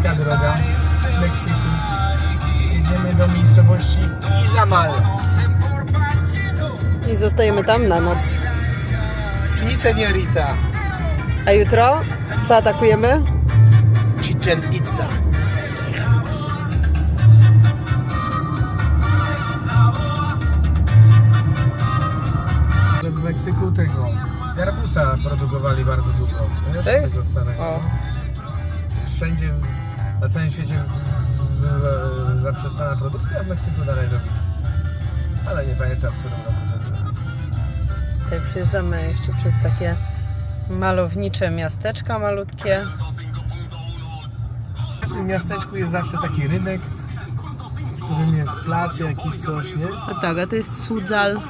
wąska droga w Meksyku. Jedziemy do miejscowości Izamal. I zostajemy tam na noc. Si, seniorita. A jutro co atakujemy? Chichen Itza. W Meksyku tego garbusa produkowali bardzo długo. Wiesz, Tak? tego starego. O. Wszędzie na całym świecie była zaprzestana produkcja, a w Meksyku dalej robi. Ale nie pamiętam, w którym roku to było. Tutaj przyjeżdżamy jeszcze przez takie malownicze miasteczka malutkie. W każdym miasteczku jest zawsze taki rynek, w którym jest plac jakiś, coś, nie? No tak, a to jest Sudzal.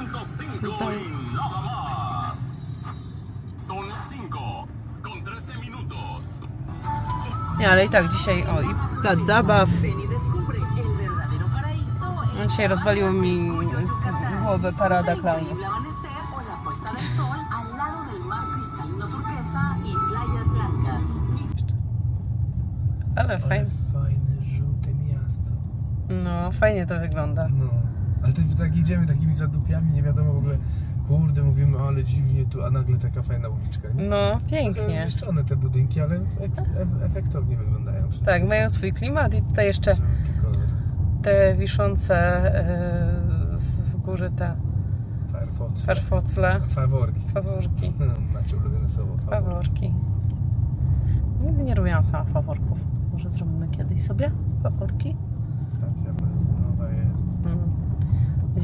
Sudzal. Nie, ale i tak dzisiaj, o, i plac zabaw. No, dzisiaj rozwaliło mi głowę parada klaunów. Ale fajnie. Fajne, żółte miasto. No, fajnie to wygląda. No, ale tak idziemy takimi zadupiami, nie wiadomo w ogóle, kurde, mówimy, ale dziwnie tu, a nagle taka fajna uliczka, nie? No, Trochę pięknie. zniszczone te budynki, ale efektownie wyglądają. Wszystko. Tak, mają swój klimat i tutaj jeszcze Żółty kolor. te wiszące z góry te farfocle, Faworki. faworki, Macie ulubione słowo, faworki. Nigdy nie robiłam sama faworków. Może zrobimy kiedyś sobie faworki? Stacja benzynowa jest.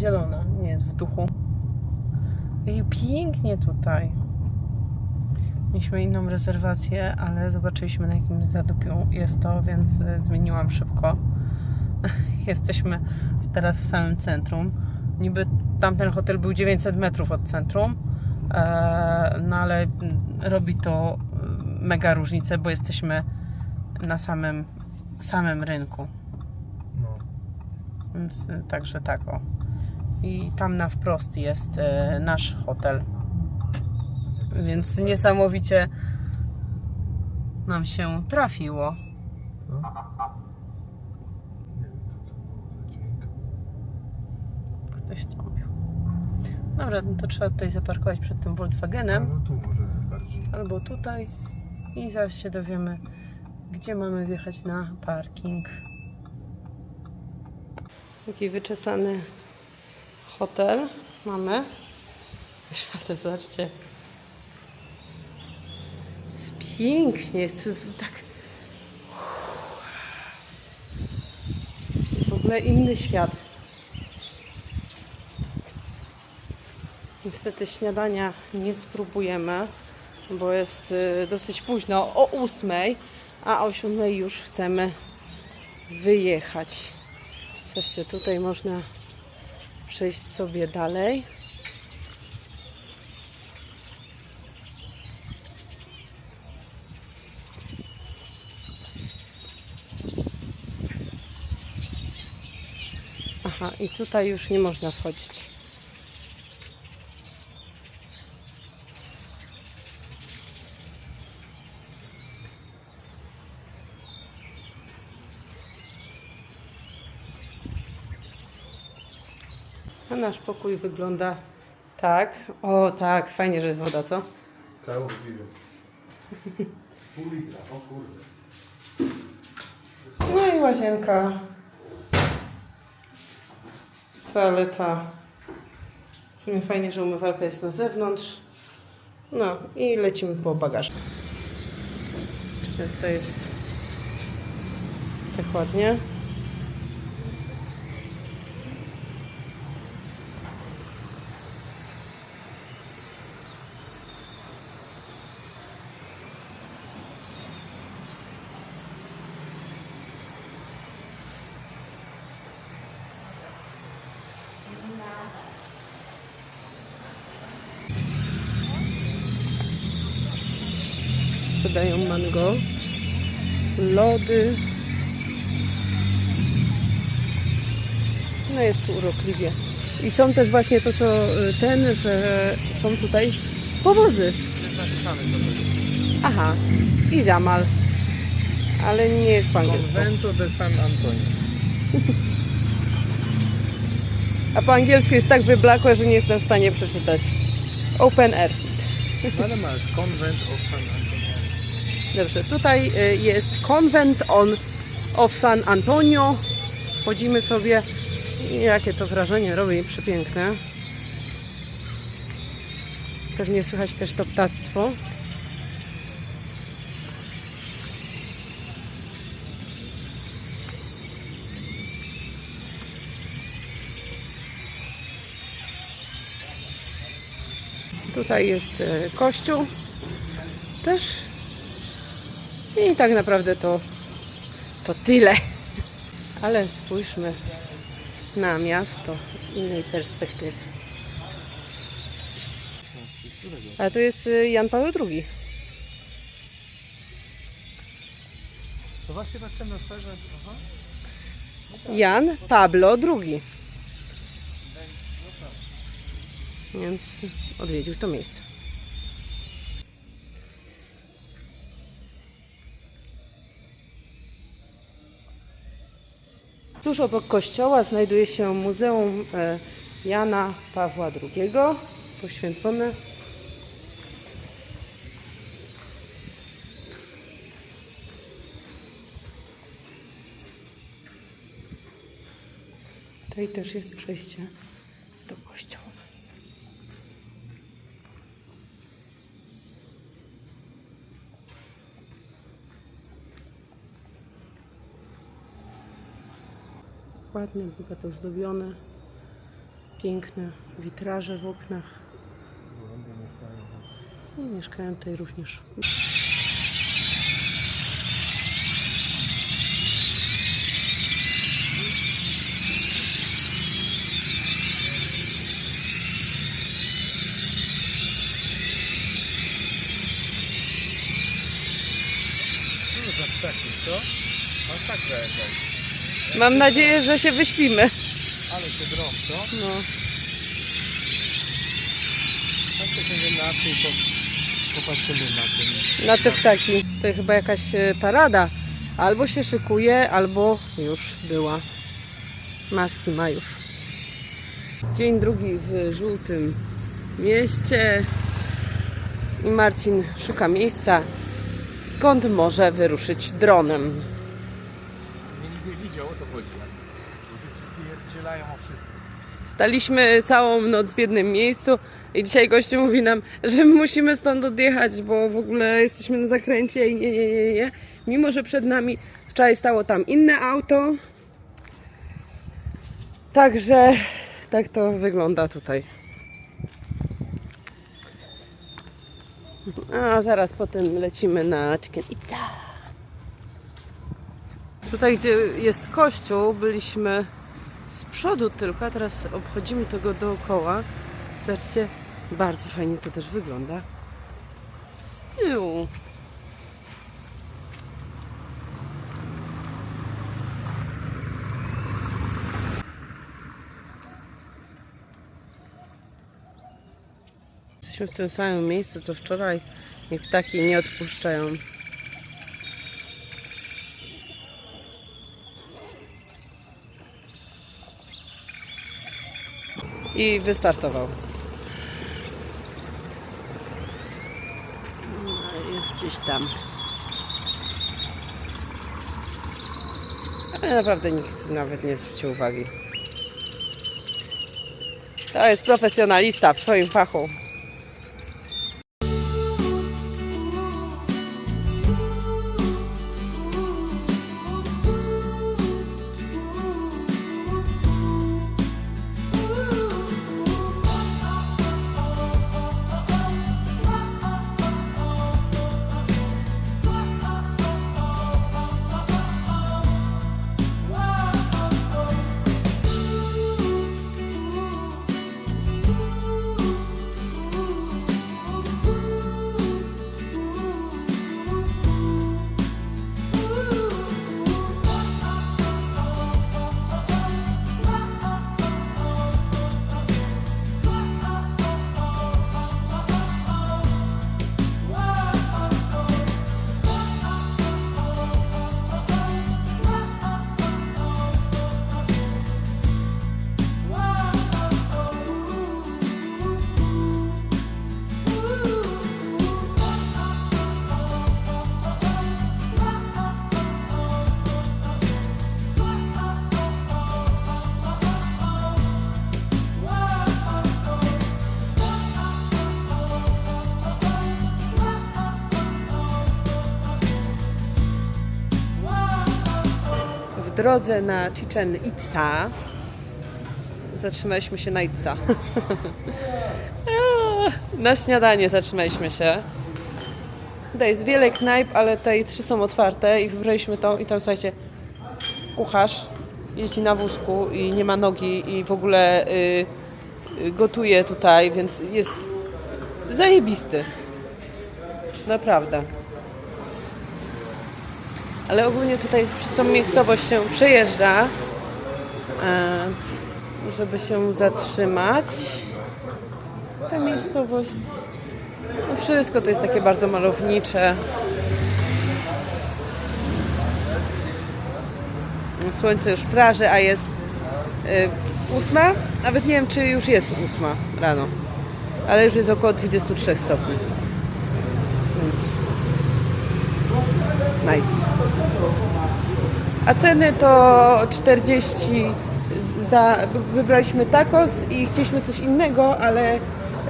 Zielona, nie jest w duchu. I pięknie tutaj. Mieliśmy inną rezerwację, ale zobaczyliśmy, na jakim zadupiu jest to, więc zmieniłam szybko. Jesteśmy teraz w samym centrum. Niby tamten hotel był 900 metrów od centrum, no ale robi to mega różnicę, bo jesteśmy na samym rynku. No. Więc, także tak o. I tam na wprost jest nasz hotel. Więc niesamowicie nam się trafiło. Co? Nie wiem, co to było za dźwięk. Ktoś to robił. Dobra, no to trzeba tutaj zaparkować przed tym Volkswagenem. Albo tu może bardziej. Albo tutaj. I zaraz się dowiemy, gdzie mamy wjechać na parking. Taki wyczesany hotel mamy. Naprawdę, zobaczcie. Jest pięknie, jest tak. W ogóle inny świat. Niestety śniadania nie spróbujemy, bo jest dosyć późno, o 8, a o 7 już chcemy wyjechać. Zobaczcie, tutaj można przejść sobie dalej. Aha, i tutaj już nie można wchodzić. A nasz pokój wygląda tak. O tak, fajnie, że jest woda, co? Całą piwo. Pół litra, o kurde. No i łazienka. Toaleta. W sumie fajnie, że umywalka jest na zewnątrz. No i lecimy po bagaż. Myślę, że to jest tak ładnie. Sprzedają mango, lody. No jest tu urokliwie. I są też właśnie to, co że są tutaj powozy. Aha, Izamal. ale nie jest po angielsku. Convento de San Antonio. A po angielsku jest tak wyblakłe, że nie jestem w stanie przeczytać. Open air. Ale masz Convent of San Antonio. Dobrze, tutaj jest Convent of San Antonio. Chodzimy sobie. Jakie to wrażenie robi, przepiękne. Pewnie słychać też to ptactwo. Tutaj jest kościół też. I tak naprawdę to tyle. Ale spójrzmy na miasto z innej perspektywy. A tu jest Jan Paweł II. To właśnie patrzymy na twarze. Jan Pablo II. Więc odwiedził to miejsce. Tuż obok kościoła znajduje się Muzeum Jana Pawła II, poświęcone tutaj też jest przejście do kościoła. Ładne, bogato zdobione, piękne witraże w oknach. I mieszkają tutaj również. Co za ptaki, co? Masakra jakaś. Mam nadzieję, że się wyśpimy. Ale się drą, co? No. Tak to będzie na tym, popatrzymy na tym. Na te ptaki. To chyba jakaś parada. Albo się szykuje, albo już była. Maski Majów. Dzień drugi w żółtym mieście. I Marcin szuka miejsca, skąd może wyruszyć dronem. Mnie nikt nie widział, o to chodzi. Bo się pierdzielają o wszystko. Staliśmy całą noc w jednym miejscu i dzisiaj gościu mówi nam, że musimy stąd odjechać, bo w ogóle jesteśmy na zakręcie i nie. Mimo że przed nami wczoraj stało tam inne auto. Także tak to wygląda tutaj. A zaraz potem lecimy na Chichen Itza. Tutaj, gdzie jest kościół, byliśmy z przodu tylko, a teraz obchodzimy tego dookoła. Zobaczcie, bardzo fajnie to też wygląda. Z tyłu. Jesteśmy w tym samym miejscu co wczoraj i ptaki nie odpuszczają. I wystartował. No, jest gdzieś tam. Ale naprawdę nikt nawet nie zwrócił uwagi. To jest profesjonalista w swoim fachu. drodze na Chichen Itza. Zatrzymaliśmy się na Itza. Na śniadanie zatrzymaliśmy się. Tutaj jest wiele knajp, ale tutaj 3 są otwarte i wybraliśmy tą i tam, słuchajcie, kucharz jeździ na wózku i nie ma nogi i w ogóle gotuje tutaj, więc jest zajebisty. Naprawdę. Ale ogólnie tutaj przez tą miejscowość się przejeżdża, żeby się zatrzymać. Ta miejscowość, no wszystko to jest takie bardzo malownicze. Słońce już praży, a jest 8. Nawet nie wiem, czy już jest 8 rano. Ale już jest około 23 stopni. Więc nice. A ceny to 40 wybraliśmy tacos i chcieliśmy coś innego, ale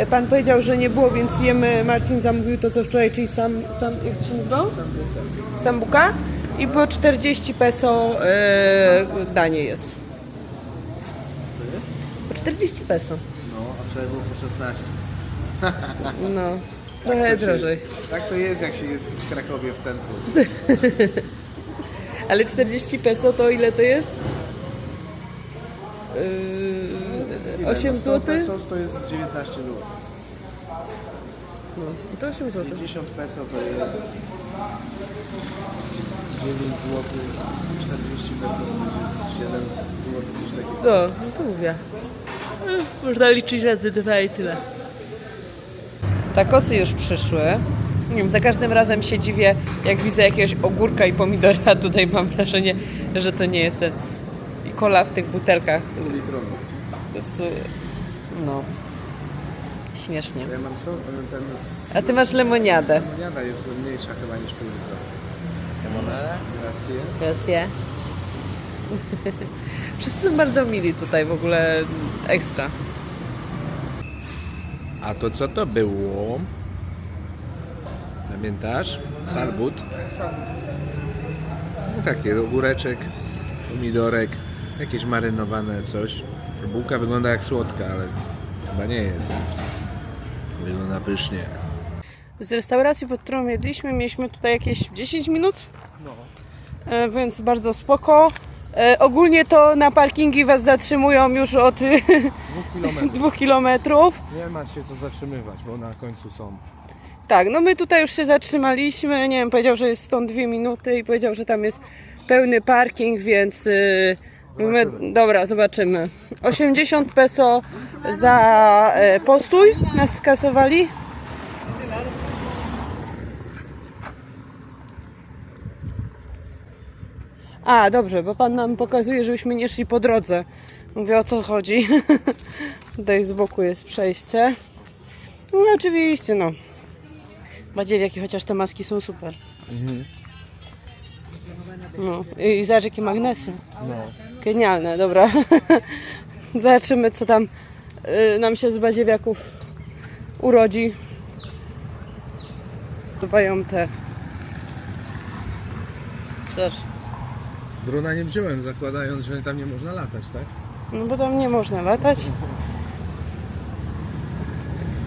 pan powiedział, że nie było, więc jemy. Marcin zamówił to co wczoraj, czyli jak to się nazywało? Sambuka. I po 40 peso danie jest. Co jest? Po 40 peso. No, a wczoraj było po 16. No, trochę to się- drożej. Tak to jest, jak się jest w Krakowie w centrum. Ale 40 peso to ile to jest? 8 zł? Pesos to jest 19 lub. No, to 8 zł. 50 peso to jest 9 zł, 40 peso to jest 7 zł, coś takiego. No to mówię. Można liczyć razy 2 i tyle. Takosy już przyszły. Nie wiem, za każdym razem się dziwię, jak widzę jakiegoś ogórka i pomidora. A tutaj mam wrażenie, że to nie jest ten. I cola w tych butelkach. Półlitrowy. Po prostu, no. Śmiesznie. Ja mam ten A ty masz lemoniadę. lemoniada jest mniejsza chyba niż półlitrowa. Lemonada? Grazie. Rację. Wszyscy są bardzo mili tutaj, w ogóle ekstra. A to co to było? Pamiętasz? Salbut? No takie, ogóreczek, pomidorek, jakieś marynowane coś. Bułka wygląda jak słodka, ale chyba nie jest. Wygląda pysznie. Z restauracji, pod którą jedliśmy, mieliśmy tutaj jakieś 10 minut, No. więc bardzo spoko. Ogólnie to na parkingi was zatrzymują już od 2 kilometrów. 2 kilometrów. Nie ma się co zatrzymywać, bo na końcu są. Tak, no my tutaj już się zatrzymaliśmy, nie wiem, powiedział, że jest stąd 2 minuty i powiedział, że tam jest pełny parking, więc dobra, zobaczymy. 80 peso za postój nas skasowali. A, dobrze, bo pan nam pokazuje, żebyśmy nie szli po drodze. Mówię, o co chodzi. Tutaj z boku jest przejście. No oczywiście, no. Badziewiaki, chociaż te maski są super. No i zobacz, jakie magnesy. No. Genialne, dobra. Zobaczymy, co tam nam się z badziewiaków urodzi. Dbają te. Zobacz. Drona nie wziąłem, zakładając, że tam nie można latać, tak? No bo tam nie można latać.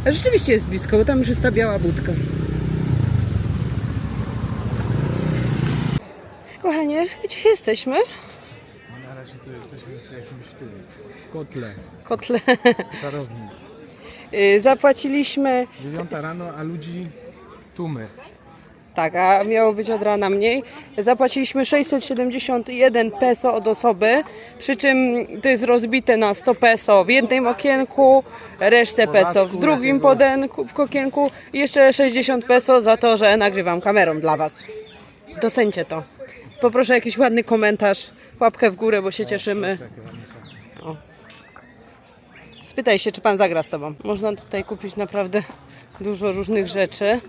A rzeczywiście jest blisko, bo tam już jest ta biała budka. Kochanie, gdzie jesteśmy? Na razie tu jesteśmy w jakimś kotle, Kotle. czarownic. Zapłaciliśmy, 9 rano, a ludzi tłumy. tak, a miało być od rana mniej. Zapłaciliśmy 671 peso od osoby, przy czym to jest rozbite na 100 peso w jednym okienku, resztę peso w drugim w okienku i jeszcze 60 peso za to, że nagrywam kamerą dla Was. Docencie to. Poproszę jakiś ładny komentarz, łapkę w górę, bo się cieszymy. O. Spytaj się, czy Pan zagra z Tobą. Można tutaj kupić naprawdę dużo różnych rzeczy.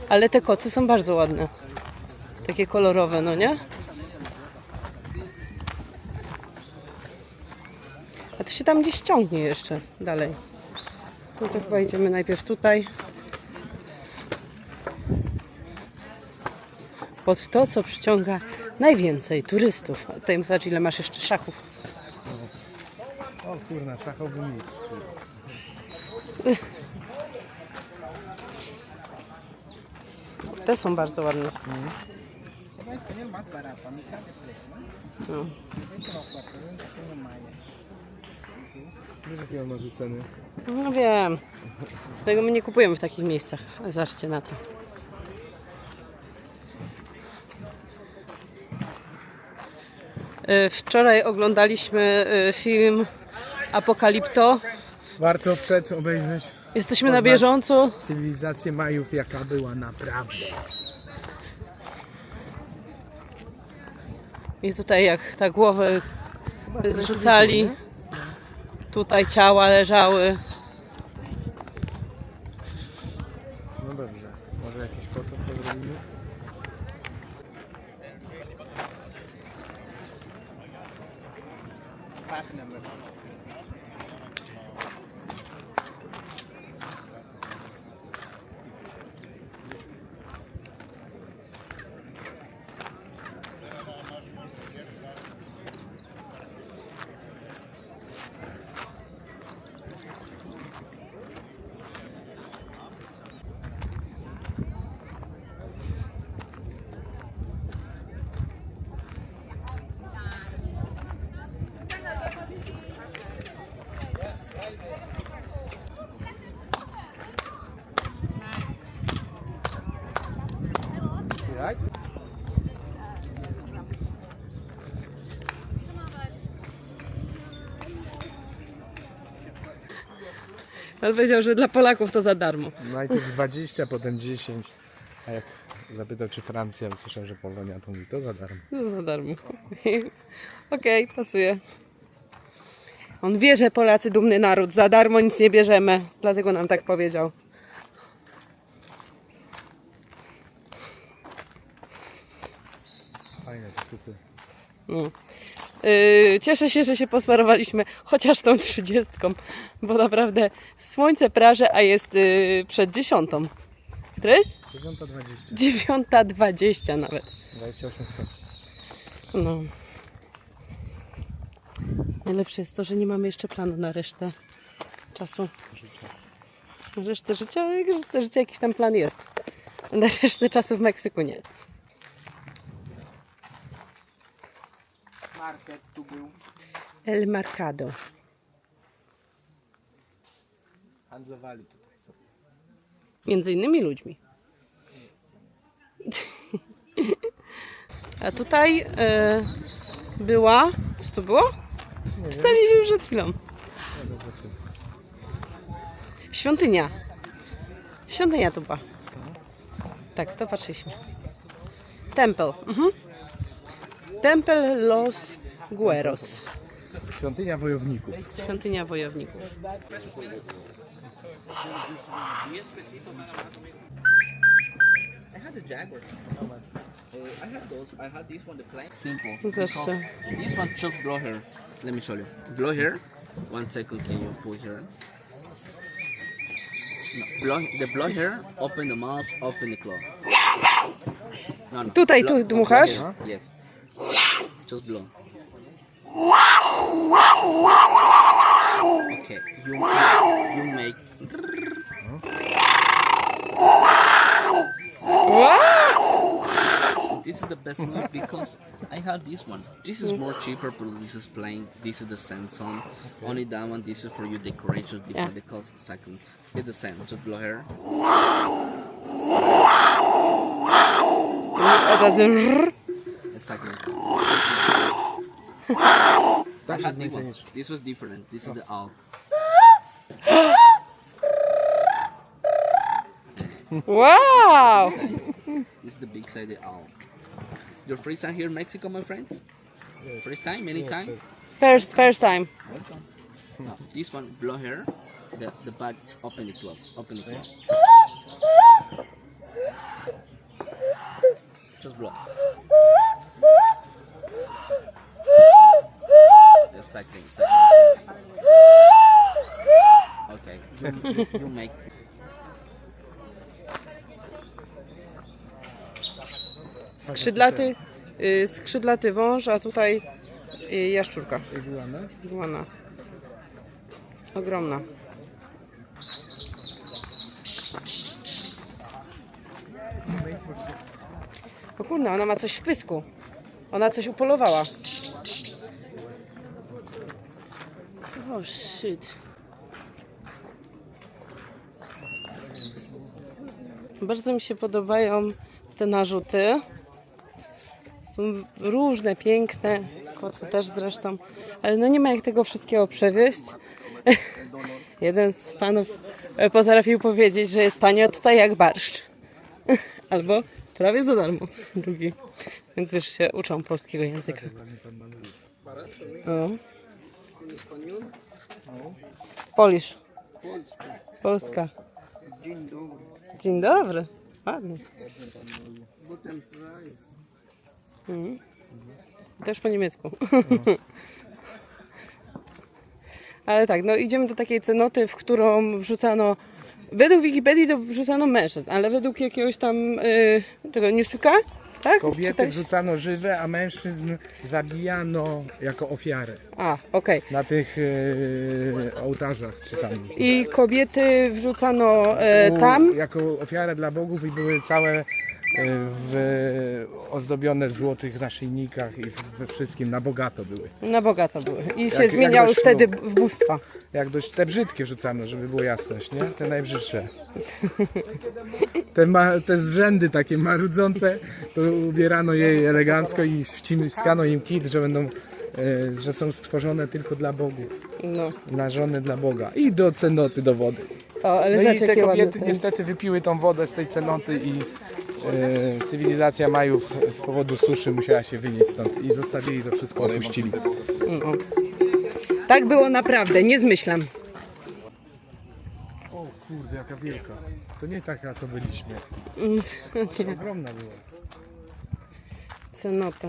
Ale te kocy są bardzo ładne. Takie kolorowe, no nie? A to się tam gdzieś ciągnie jeszcze dalej. No to chyba idziemy najpierw tutaj. pod to, co przyciąga najwięcej turystów. A tutaj zobacz, ile masz jeszcze szachów. O kurna, szachowy mistrz. Te są bardzo ładne. No. Wiesz, jakie on ma ceny? No wiem. Tego my nie kupujemy w takich miejscach. Ale zobaczcie na to. Wczoraj oglądaliśmy film Apokalipto. Warto obejrzeć Jesteśmy na bieżąco. cywilizację Majów, jaka była naprawdę. I tutaj jak ta głowę zrzucali, tutaj ciała leżały. No dobrze, może jakieś foto zrobimy? Słychać? Ale powiedział, że dla Polaków to za darmo. Najpierw 20, potem 10. A jak zapytał, czy Francja, usłyszał, że Polonia, to mówi, to za darmo. No za darmo. Okej, pasuje. On wie, że Polacy dumny naród. Za darmo nic nie bierzemy. Dlatego nam tak powiedział. Fajne te super. No. Cieszę się, że się posmarowaliśmy chociaż tą 30, bo naprawdę słońce praże, a jest przed 10. Która jest? 9:20. 9:20 nawet. 28 stopni. No. Najlepsze jest to, że nie mamy jeszcze planu na resztę czasu. Na resztę życia? Ale jak resztę życia jakiś tam plan jest. Na resztę czasu w Meksyku nie. Market tu był. El Mercado. Handlowali tutaj sobie. Między innymi ludźmi. A tutaj była... Co to było? Czytaliśmy przed chwilą. Świątynia. Świątynia to była. Tak, to patrzyliśmy. Temple. Temple Los Gueros. Świątynia wojowników. Świątynia wojowników. I had a Jaguar. I had those. I had this one, the plain. Simple. Zresztą. Because this one just blow here. Let me show you. Blow here. 1 second. Can you put here? No, blow here. Open the mouth. Open the claw. No, no. Tutaj tu dmuchasz? Blow here. Yes. Just blow. Okay. You make. This is the best one because I have this one. This is more cheaper, but this is plain. This is the Samsung. Only that one. This is for your decorations. Different. The cost second. It's the same. Just blow here. Od razu żrr. Exactly. I had this one. This was different. This is the owl. Wow! This is the big side, the owl. Your first time here in Mexico, my friends? First time? Anytime? First time. Welcome. Now, this one, blow here. The bag is open and close. Open and close. Just blow. Exactly. Okay. You make. skrzydlaty wąż, a tutaj jaszczurka. Iguana. Iguana. Ogromna. O kurde, ona ma coś w pysku. Ona coś upolowała. Oh shit. Bardzo mi się podobają te narzuty. Są różne, piękne. Koce też zresztą. Ale no nie ma jak tego wszystkiego przewieźć. Jeden z panów potrafił powiedzieć, że jest tanio tutaj jak barszcz. Albo prawie za darmo. Drugi. Więc już się uczą polskiego języka. O. Polish. Polska. Dzień dobry. Dzień dobry. Ładnie. Też po niemiecku. Ale tak, no idziemy do takiej cenoty, w którą wrzucano, według Wikipedii to wrzucano mężczyzn, ale według jakiegoś tam, czego, Newsweeka, tak? Kobiety Czytałeś? wrzucano żywe, a mężczyzn zabijano jako ofiarę. A, okej. Na tych ołtarzach czy tam. I kobiety wrzucano tam. Jako ofiarę dla bogów i były całe ozdobione w złotych naszyjnikach i we wszystkim na bogato były. Na bogato były. I się Jak zmieniały dość wtedy w bóstwa. Jak dość te brzydkie rzucano, żeby było jasność, nie? Te najbrzydsze. Te zrzędy takie marudzące, to ubierano je elegancko i wciskano im kit, że będą, że są stworzone tylko dla bogów. No. Na żony dla Boga. I do cenoty, do wody. O, ale No i zobacz, te jakie ładne. kobiety niestety wypiły tą wodę z tej cenoty i cywilizacja Majów z powodu suszy musiała się wynieść stąd i zostawili to wszystko, opuścili. No. Tak było naprawdę, nie zmyślam. O kurde, jaka wielka. To nie taka, co byliśmy. Nie. Ogromna była. Cenota.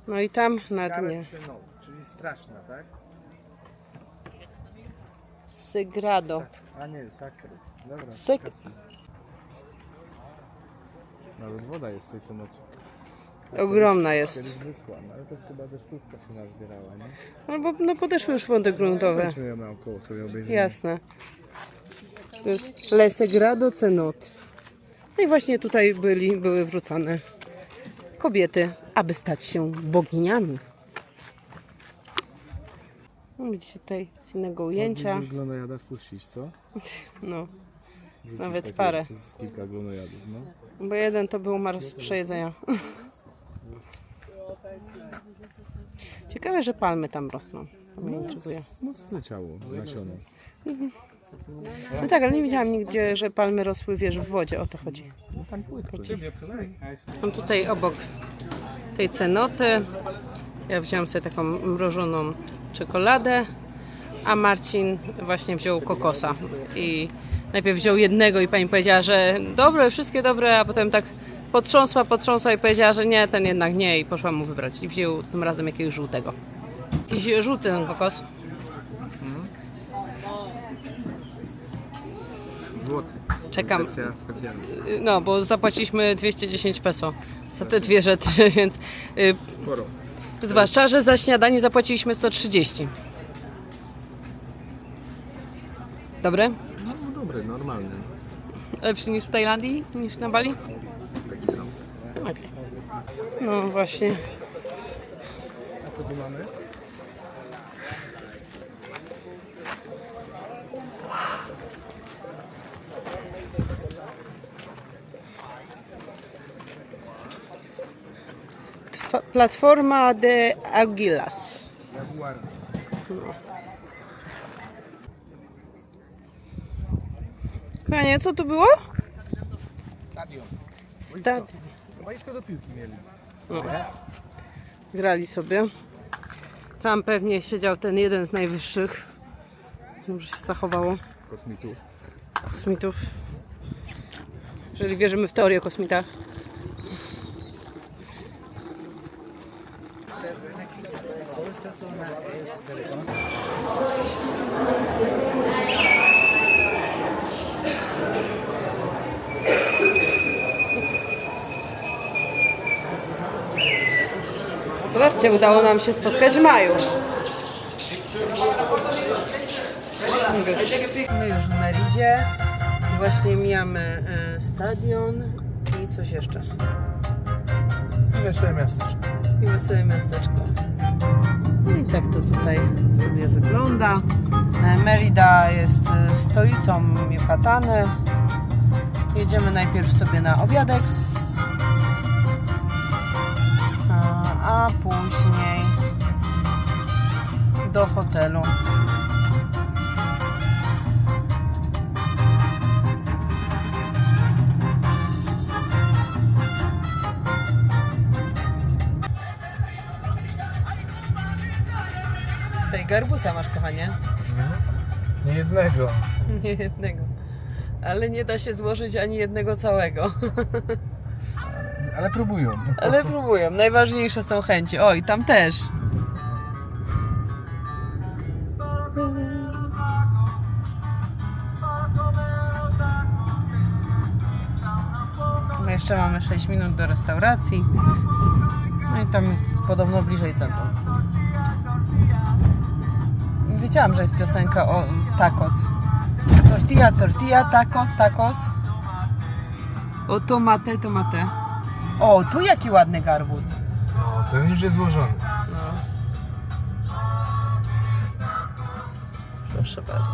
No i tam na dnie. Cenot, czyli straszna, tak? Sygrado. A nie, sakry. Dobra. Nawet woda jest w tej cenocie. Ogromna Kiedyś jest. wyschła, no ale to chyba deszczówka się nazbierała, nie? Albo no podeszły już wody gruntowe. Weźmy ją naokoło, sobie obejrzymy. Jasne. To jest Le Sagrado Cenot. No i właśnie tutaj były wrzucane kobiety, aby stać się boginiami. No, widzicie tutaj z innego ujęcia. Glonojada wpuścić, co? No, Wrzucić nawet takie parę. Z kilka glonojadów, no. Bo jeden to był umarł z przejedzenia. Ciekawe, że palmy tam rosną. To mnie intryguje. No zleciało nasiona. No tak, ale nie widziałam nigdzie, że palmy rosły, wiesz, w wodzie. O to chodzi. No tam płytko. Mam tutaj obok tej cenoty. Ja wziąłem sobie taką mrożoną czekoladę, a Marcin właśnie wziął kokosa. I najpierw wziął jednego i pani powiedziała, że dobre, wszystkie dobre, a potem tak potrząsła i powiedziała, że nie, ten jednak nie i poszła mu wybrać. I wziął tym razem jakiegoś żółtego. Jakiś żółty ten kokos. Złoty. Czekam. Specjalna. No, bo zapłaciliśmy 210 peso za te dwie rzeczy, więc Sporo. zwłaszcza, że za śniadanie zapłaciliśmy 130. Dobre? No dobry, normalny. Lepszy niż w Tajlandii? Niż na Bali? Taki sam. Okay. No właśnie. A co tu mamy? Platforma de Aguilas. Jaguar. No. Kochanie, co tu było? Stadion. Stadion. Chyba jeszcze do piłki mieli. No. Grali sobie. Tam pewnie siedział ten jeden z najwyższych. Może się zachowało. Kosmitów. Kosmitów. Jeżeli wierzymy w teorię o kosmitach. Zobaczcie, udało nam się spotkać w maju. My już w Meridzie. Właśnie mijamy stadion i coś jeszcze. Wesołe miasteczko. I wesołe miasteczko. No i tak to tutaj sobie wygląda. Merida jest stolicą Yucatanu. Jedziemy najpierw sobie na obiadek, a później do hotelu. Tej garbusa masz, kochanie? Nie jednego. Nie jednego. Ale nie da się złożyć ani jednego całego. Ale próbują. Ale próbują. Najważniejsze są chęci. Oj, tam też. No jeszcze mamy 6 minut do restauracji. No i tam jest podobno bliżej centrum. Wiedziałam, że jest piosenka o tacos. Tortilla, tortilla, tacos, tacos. O, tomate, tomate. O, tu jaki ładny garbus. No, ten już jest złożony. No. Proszę bardzo.